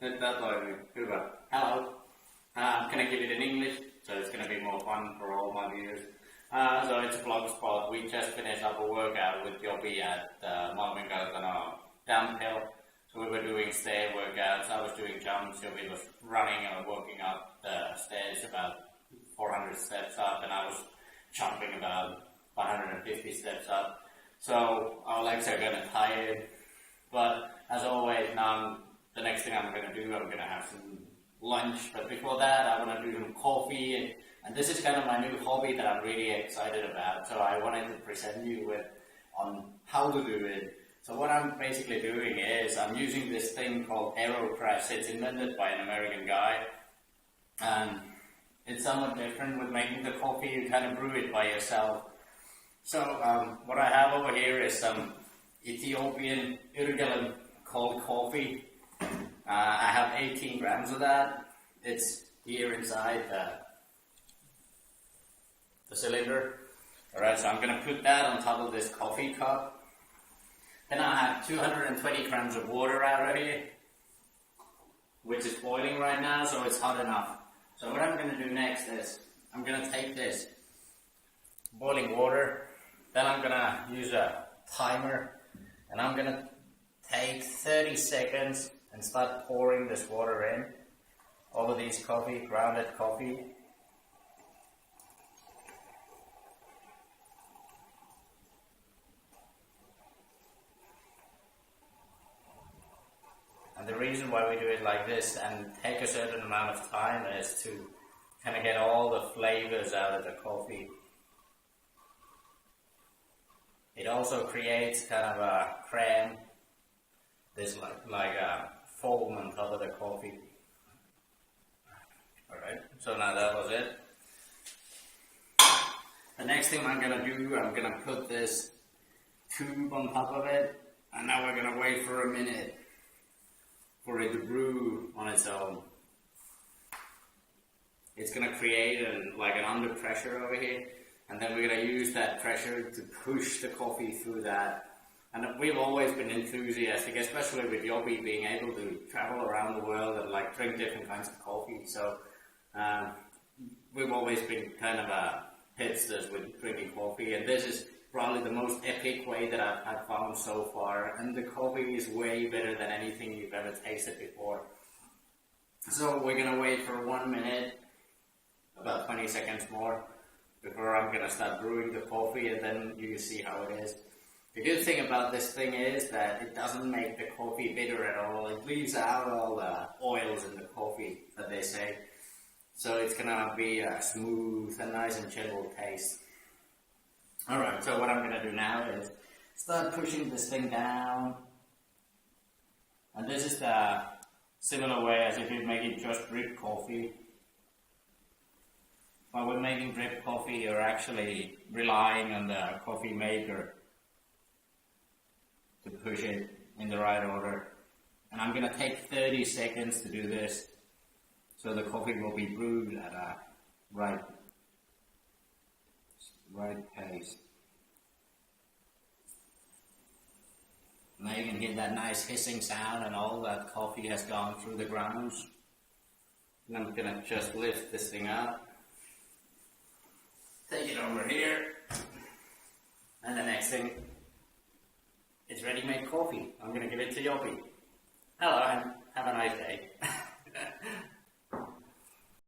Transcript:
Nyt tää toimii. Hyvä. Hello. I'm gonna give it in English, so it's gonna be more fun for all my viewers. So it's a vlog spot. We just finished up a workout with Jobi at Malmin Kartano Dump Hill. So we were doing stair workouts. I was doing jumps. Jobi was running and walking up the stairs about 400 steps up, and I was jumping about 150 steps up. So our legs are gonna tire. But as always, now the next thing I'm gonna do, I'm gonna have some lunch. But before that, I want to do some coffee, and this is kind of my new hobby that I'm really excited about. So I wanted to present you with on how to do it. So what I'm basically doing is I'm using this thing called Aeropress. It's invented by an American guy, and it's somewhat different with making the coffee. You kind of brew it by yourself. So what I have over here is some Ethiopian Irgelen cold coffee. I have 18 grams of that. It's here inside the cylinder. Alright, so I'm going to put that on top of this coffee cup. Then I have 220 grams of water out of here, which is boiling right now, so it's hot enough. So what I'm going to do next is I'm going to take this boiling water, then I'm going to use a timer, and I'm going to take 30 seconds and start pouring this water in over these grounded coffee. And the reason why we do it like this and take a certain amount of time is to kind of get all the flavors out of the coffee. It also creates kind of a crème, this like a foam on top of the coffee. Alright, so now that was it. The next thing I'm going to do, I'm going to put this tube on top of it, and now we're going to wait for a minute for it to brew on its own. It's going to create like an under pressure over here, and then we're going to use that pressure to push the coffee through that. And we've always been enthusiastic, especially with Jobi being able to travel around the world and like drink different kinds of coffee. So we've always been kind of hipsters with drinking coffee, and this is probably the most epic way that I've found so far. And the coffee is way better than anything you've ever tasted before. So we're gonna wait for 1 minute, about 20 seconds more, before I'm gonna start brewing the coffee, and then you can see how it is. The good thing about this thing is that it doesn't make the coffee bitter at all. It leaves out all the oils in the coffee, that they say. So it's gonna be a smooth and nice and gentle taste. Alright, so what I'm gonna do now is start pushing this thing down. And this is the similar way as if you're making just drip coffee. While we're making drip coffee, you're actually relying on the coffee maker to push it in the right order. And I'm going to take 30 seconds to do this, so the coffee will be brewed at a right pace. Now you can hear that nice hissing sound, and all that coffee has gone through the grounds. And I'm going to just lift this thing up, take it over here, and the next thing, it's ready-made coffee. I'm going to give it to Jobi.